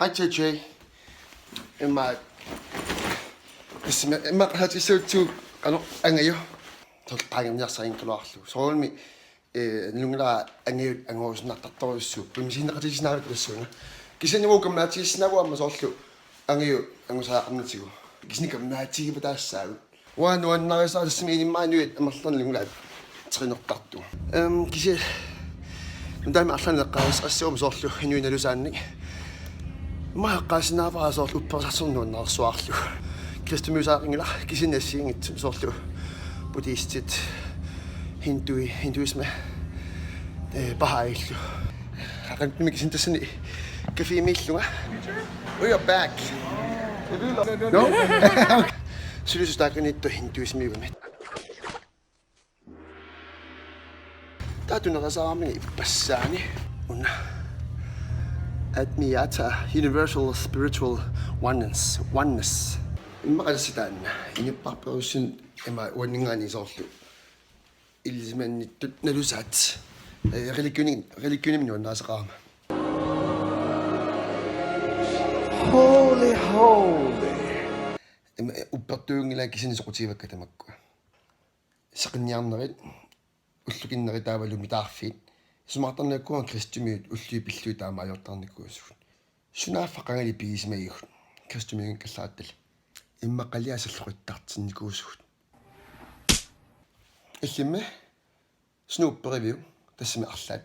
Hej JJ. Imma qahatiissuutsu angajo. qaangerniarsarinngikkaluarlutigu. Soormi nungla anguusnartartorissuup. Pimisinnaqatigisnaavik kisanimu kammagiivataarsinnaavugut soorlu angajo angusaaqarnutigu. Kisnikammagiivataarsinnaavugut. Ujarneq inimmaanuit amarlarni nungla trinertartu. Kisi Nundalma arlaneqqaas assuum soorlu hinuinalusaannik. Qaasinaavara soorlu uppersarsornuunnaarsuarlu. Kristumusaaqingila kisinassiingit soorlu buddhistit hinduisme bahaillu. Qaqantimik sintassani kafiimiillunga. We are back. No? Sulisustaaqinittu hinduismiugamit. Taatunerasaaramini ipassaani unna admiata universal spiritual oneness. Immaqalassitaanna inipparperussun ima uanningaani soorlu ilisimannittut nalusaat religionimni unnaasaqaarma. Holy. Ima uppertuungila kisinisoqutiivakka tamakku. Saqinniarnerit уллукиннери таавалуми таарфиит сумаартарнаккуан кристумиут уллуипиллуу таама ajortarnikkuusут сунааффақангали пигисмагигут кристумиун каллааттал иммақалиасаллориттартинникуусут иллимме снуупперивиу тассами арлаат